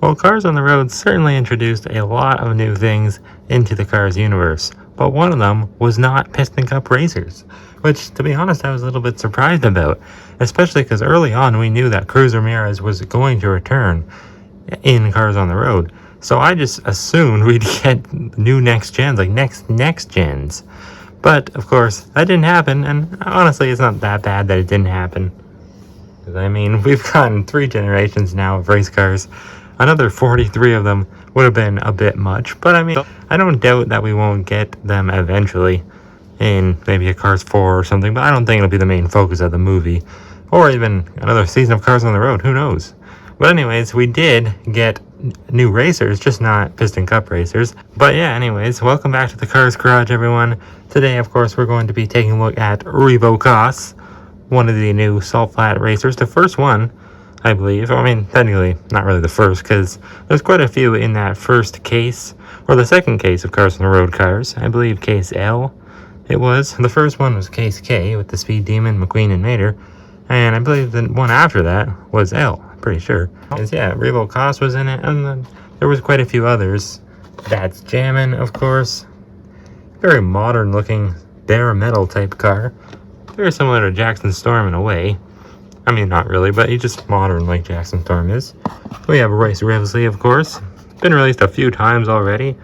Well, Cars on the Road certainly introduced a lot of new things into the Cars universe, but one of them was not Piston Cup racers, which, to be honest, I was a little bit surprised about, especially because early on we knew that Cruz Ramirez was going to return in Cars on the Road, so I just assumed we'd get new next gens, like next gens. But, of course, that didn't happen, and honestly, it's not that bad that it didn't happen. I mean, we've gotten 3 generations now of race cars. Another 43 of them would have been a bit much, but I mean, I don't doubt that we won't get them eventually in maybe a Cars 4 or something, but I don't think it'll be the main focus of the movie, or even another season of Cars on the Road, who knows. But anyways, we did get new racers, just not Piston Cup racers. But yeah, anyways, welcome back to the Cars Garage, everyone. Today, of course, we're going to be taking a look at Revo Kos, one of the new salt flat racers, the first one, I believe. I mean, technically, not really the first, because there's quite a few in that first case, or the second case of Cars on the Road cars. I believe case L it was. The first one was case K, with the Speed Demon, McQueen, and Mater, and I believe the one after that was L, pretty sure. Yeah, Revo Kos was in it, and then there was quite a few others. That's Jammin', of course. Very modern looking, bare metal type car. Very similar to Jackson Storm in a way. I mean, not really, but he's just modern like Jackson Storm is. We have Royce Revsley, of course. Been released a few times already,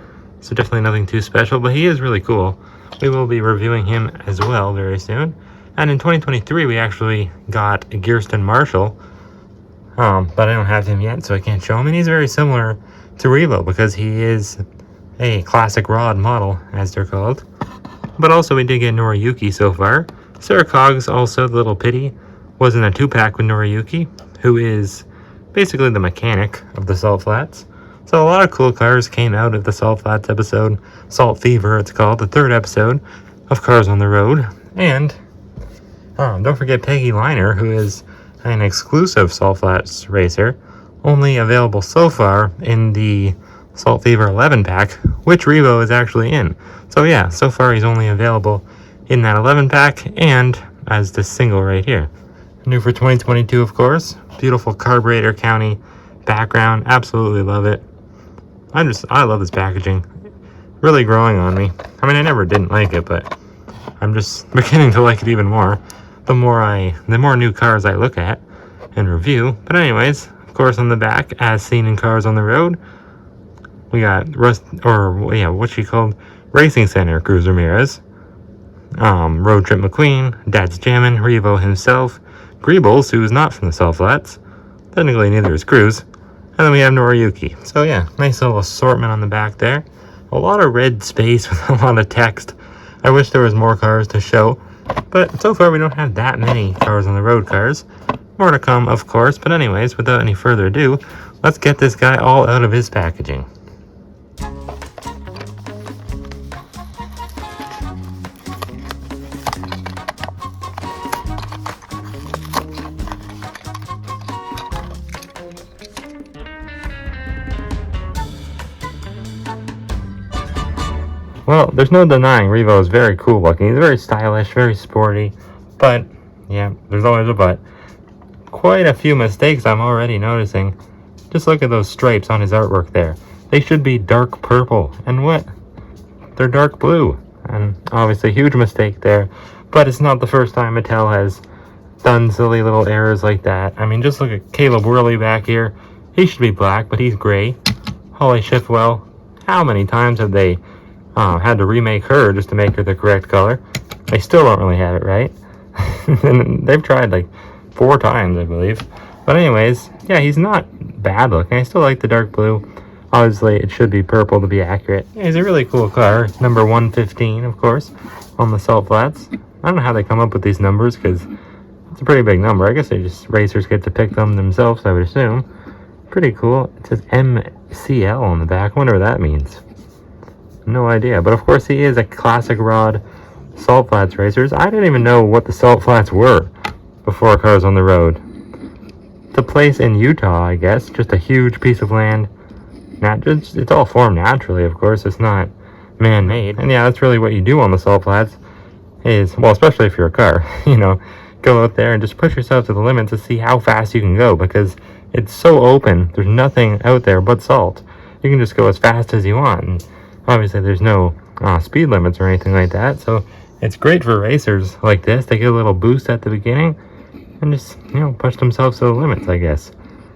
so definitely nothing too special, but he is really cool. We will be reviewing him as well very soon. And in 2023, we actually got Gearston Marshall, but I don't have him yet, so I can't show him. And he's very similar to Revo because he is a classic rod model, as they're called. But also, we did get Noriyuki so far. Sarah Cogs, also the little pitty, was in a 2-pack with Noriyuki, who is basically the mechanic of the Salt Flats. So a lot of cool cars came out of the Salt Flats episode. Salt Fever, it's called, the 3rd episode of Cars on the Road. And don't forget Peggy Liner, who is an exclusive Salt Flats racer, only available so far in the Salt Fever 11-pack, which Revo is actually in. So yeah, so far he's only available in that 11-pack and as this single right here. New for 2022, of course. Beautiful Carburetor County background. Absolutely love it. I love this packaging. Really growing on me. I mean, I never didn't like it, but I'm just beginning to like it even more. The more new cars I look at and review. But anyways, of course, on the back, as seen in Cars on the Road, we got what's she called? Racing Center Cruz Ramirez. Road Trip McQueen, Dad's Jammin', Revo himself, Greebles, who's not from the Salt Flats. Technically, neither is Cruz. And then we have Noriyuki. So yeah, nice little assortment on the back there. A lot of red space with a lot of text. I wish there was more cars to show. But so far, we don't have that many Cars on the Road cars. More to come, of course. But anyways, without any further ado, let's get this guy all out of his packaging. Well, there's no denying Revo is very cool looking. He's very stylish, very sporty, but, yeah, there's always a but. Quite a few mistakes I'm already noticing. Just look at those stripes on his artwork there. They should be dark purple, and what? They're dark blue, and obviously a huge mistake there, but it's not the first time Mattel has done silly little errors like that. I mean, just look at Caleb Worley back here. He should be black, but he's gray. Holly Schiffwell, how many times have they had to remake her just to make her the correct color? They still don't really have it right. And they've tried like 4 times, I believe. But anyways, yeah, he's not bad looking. I still like the dark blue. Obviously, it should be purple to be accurate. Yeah, he's a really cool car. Number 115, of course, on the Salt Flats. I don't know how they come up with these numbers, because it's a pretty big number. I guess racers get to pick them themselves, I would assume. Pretty cool. It says MCL on the back. I wonder what that means. No idea. But of course, he is a classic rod Salt Flats racers. I didn't even know what the Salt Flats were before Cars on the Road. It's a place in Utah, I guess. Just a huge piece of land. It's all formed naturally, of course. It's not man-made. And yeah, that's really what you do on the Salt Flats. Well, especially if you're a car, go out there and just push yourself to the limit to see how fast you can go. Because it's so open. There's nothing out there but salt. You can just go as fast as you want. And obviously, there's no speed limits or anything like that. So it's great for racers like this. They get a little boost at the beginning and just, push themselves to the limits, I guess.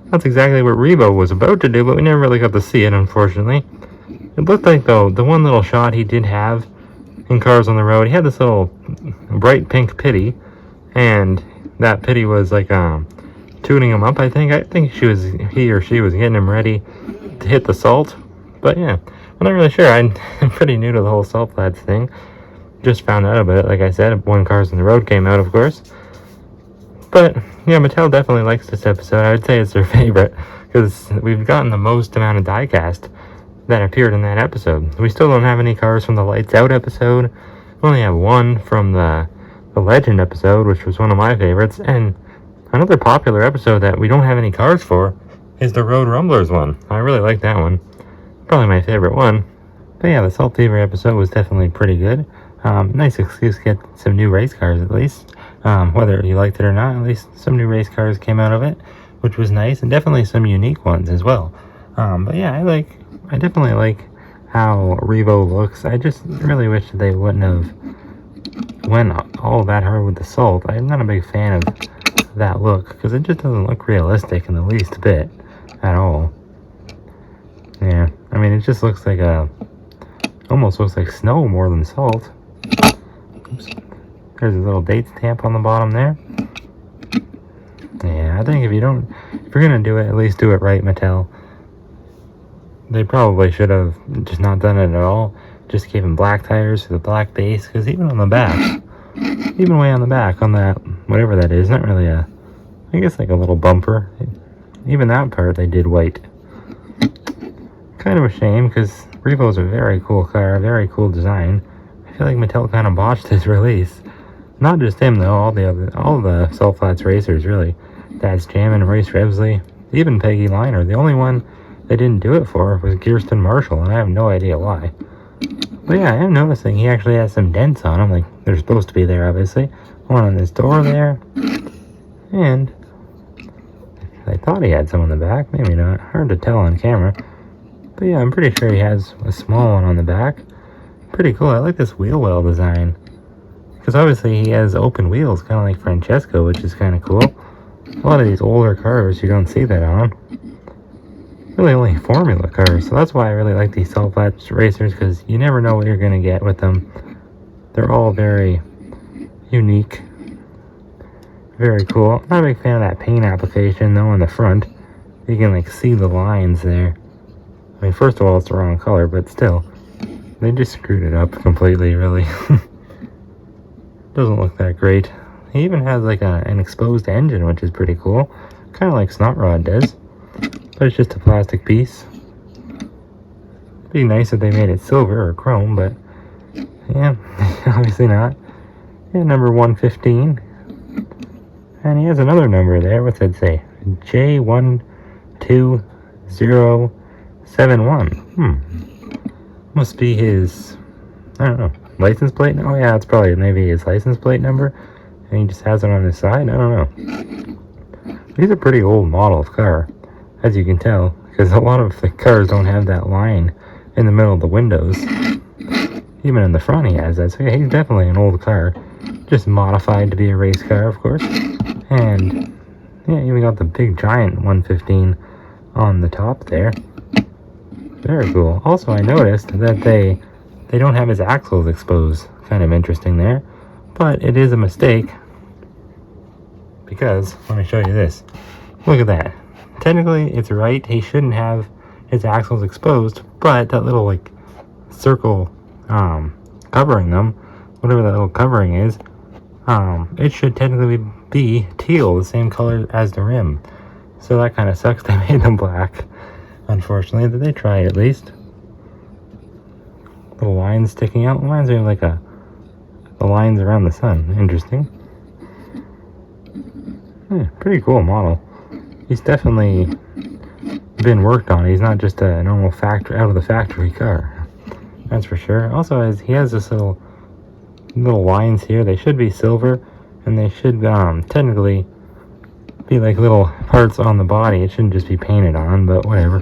That's exactly what Revo was about to do, but we never really got to see it, unfortunately. It looked like, though, the one little shot he did have in Cars on the Road, he had this little bright pink pitty, and that pitty was like tuning him up, I think. I think he or she was getting him ready to hit the salt. But yeah, I'm not really sure. I'm pretty new to the whole salt flats thing. Just found out about it, like I said, when Cars on the Road came out, of course. But yeah, Mattel definitely likes this episode. I would say it's their favorite, because we've gotten the most amount of diecast that appeared in that episode. We still don't have any cars from the Lights Out episode. We only have one from the Legend episode, which was one of my favorites. And another popular episode that we don't have any cars for is the Road Rumblers one. I really like that one. Probably my favorite one. But yeah, the Salt Fever episode was definitely pretty good. Nice excuse to get some new race cars at least. Whether you liked it or not, at least some new race cars came out of it, which was nice, and definitely some unique ones as well. But yeah, I definitely like how Revo looks. I just really wish that they wouldn't have went all that hard with the salt. I'm not a big fan of that look, because it just doesn't look realistic in the least bit at all. Yeah, I mean, it just looks like almost looks like snow more than salt. Oops. There's a little date stamp on the bottom there. Yeah, I think if you're gonna do it, at least do it right, Mattel. They probably should have just not done it at all. Just gave him black tires for the black base, because even on the back, even way on the back, on that, whatever that is, not really I guess like a little bumper. Even that part they did white. Kind of a shame, because Revo's a very cool car, a very cool design. I feel like Mattel kind of botched his release. Not just him though, all the Salt Flats racers really. Dad's Jammin', Race Revsley, even Peggy Liner. The only one they didn't do it for was Kirsten Marshall, and I have no idea why. But yeah, I am noticing he actually has some dents on him, like they're supposed to be there, obviously. One on this door there, and I thought he had some on the back, maybe not. Hard to tell on camera. But yeah, I'm pretty sure he has a small one on the back. Pretty cool. I like this wheel well design, because obviously he has open wheels, kind of like Francesco, which is kind of cool. A lot of these older cars, you don't see that on. Really only formula cars, so that's why I really like these Salt Flats racers, because you never know what you're going to get with them. They're all very unique. Very cool. I'm not a big fan of that paint application though on the front. You can like see the lines there. I mean, first of all, it's the wrong color, but still. They just screwed it up completely, really. Doesn't look that great. He even has like an exposed engine, which is pretty cool. Kind of like Snot Rod does. But it's just a plastic piece. It'd be nice if they made it silver or chrome, but yeah, obviously not. Yeah, number 115. And he has another number there. What's that say? J12071. Must be his, I don't know, license plate? Oh yeah, it's probably maybe his license plate number. And he just has it on his side? I don't know. He's a pretty old model of car, as you can tell, because a lot of the cars don't have that line in the middle of the windows. Even in the front he has that, so yeah, he's definitely an old car. Just modified to be a race car, of course. And yeah, even got the big giant 115 on the top there. Very cool. Also, I noticed that they don't have his axles exposed. Kind of interesting there. But it is a mistake, because, let me show you this. Look at that. Technically, it's right. He shouldn't have his axles exposed, but that little, like, circle covering them, whatever that little covering is, it should technically be teal, the same color as the rim. So that kind of sucks. They made them black, unfortunately. Did they try at least? Little lines sticking out. Reminds me of like the lines around the sun. Interesting. Yeah, pretty cool model. He's definitely been worked on. He's not just a normal out of the factory car. That's for sure. Also, he has this little lines here. They should be silver, and they should technically be like little parts on the body. It shouldn't just be painted on, but whatever.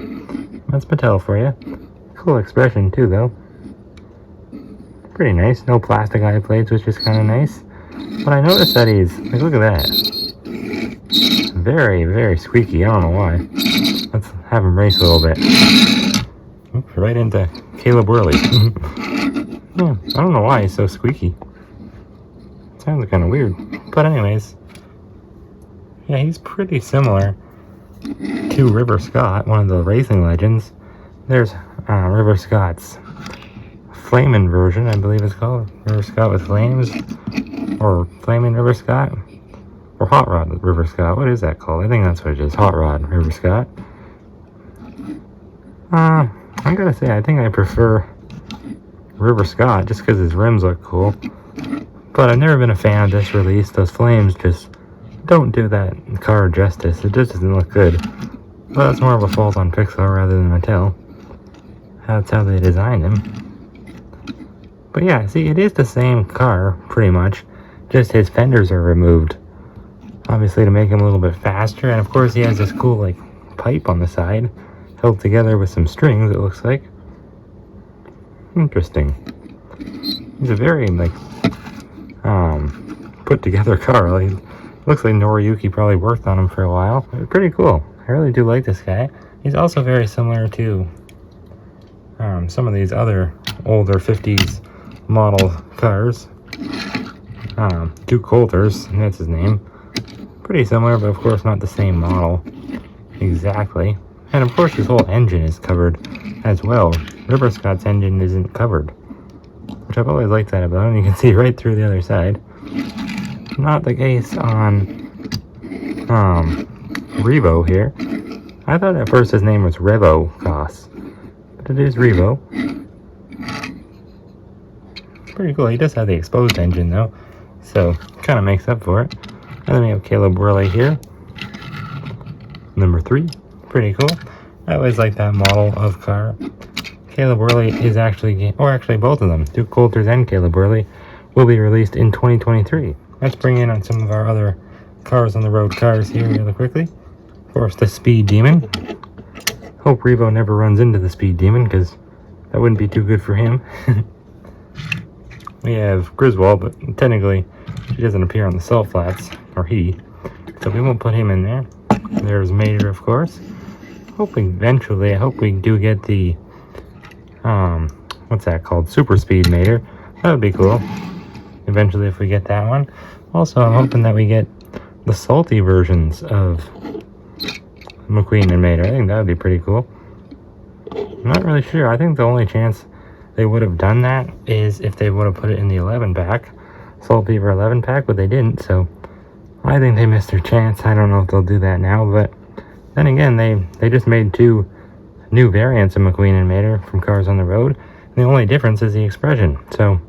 That's Mattel for you. Cool expression too, though. Pretty nice. No plastic eye plates, which is kind of nice. But I noticed that he's, like, look at that. Very, very squeaky. I don't know why. Let's have him race a little bit. Oops, right into Caleb Worley. Yeah, I don't know why he's so squeaky. Sounds kind of weird. But anyways, yeah, he's pretty similar to River Scott, one of the racing legends. There's River Scott's Flamin' version, I believe it's called. River Scott with Flames. Or Flamin' River Scott. Or Hot Rod River Scott. What is that called? I think that's what it is. Hot Rod River Scott. I gotta say, I think I prefer River Scott just because his rims look cool. But I've never been a fan of this release. Those flames just don't do that car justice. It just doesn't look good. But that's more of a fault on Pixar rather than Mattel. That's how they designed him. But yeah, see, it is the same car, pretty much. Just his fenders are removed. Obviously to make him a little bit faster. And of course he has this cool, like, pipe on the side. Held together with some strings, it looks like. Interesting. He's a very, like, put together car. Like, looks like Noriyuki probably worked on him for a while. Pretty cool. I really do like this guy. He's also very similar to some of these other older 50s model cars. Duke Coulter's, that's his name. Pretty similar, but of course not the same model exactly. And of course his whole engine is covered as well. River Scott's engine isn't covered, which I've always liked that about him. You can see right through the other side. Not the case on Revo here. I thought at first his name was Revo Kos, but it is Revo. Pretty cool. He does have the exposed engine though, so kind of makes up for it. And then we have Caleb Worley here, number 3. Pretty cool. I always like that model of car. Caleb Worley is actually, or actually both of them, Duke Coulter's and Caleb Worley, will be released in 2023. Let's bring in on some of our other cars on the road cars here really quickly. Of course, the Speed Demon. Hope Revo never runs into the Speed Demon, because that wouldn't be too good for him. We have Griswold, but technically he doesn't appear on the cell flats, or he, so we won't put him in there. There's Mater, of course. Hoping eventually, I hope we do get the, what's that called? Super Speed Mater. That would be cool. Eventually, if we get that one. Also, I'm hoping that we get the salty versions of McQueen and Mater. I think that would be pretty cool. I'm not really sure. I think the only chance they would have done that is if they would have put it in the 11-pack. Salt Fever 11-pack, but they didn't, so I think they missed their chance. I don't know if they'll do that now, but then again, they just made 2 new variants of McQueen and Mater from Cars on the Road. And the only difference is the expression. So,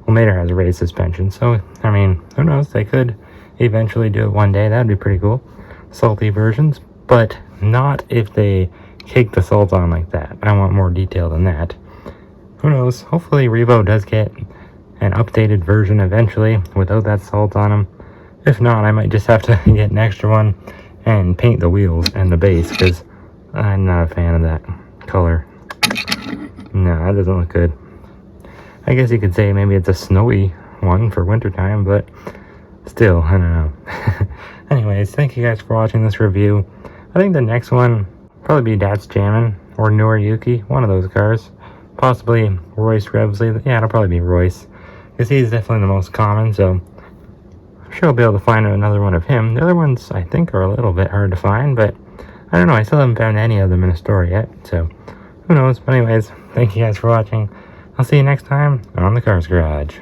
well, Mater has a raised suspension, so, I mean, who knows? They could eventually do it one day. That'd be pretty cool. Salty versions, but not if they cake the salt on like that. I want more detail than that. Who knows? Hopefully Revo does get an updated version eventually without that salt on them. If not, I might just have to get an extra one and paint the wheels and the base, because I'm not a fan of that color. No, that doesn't look good. I guess you could say maybe it's a snowy one for wintertime, but still, I don't know. Anyways, thank you guys for watching this review. I think the next one probably be That's Jammin' or Noriyuki, one of those cars. Possibly Royce Revsley. Yeah, it'll probably be Royce, because he's definitely the most common, so I'm sure I'll be able to find another one of him. The other ones, I think, are a little bit hard to find, but I don't know. I still haven't found any of them in a store yet, so who knows. But anyways, thank you guys for watching. I'll see you next time on the Cars Garage.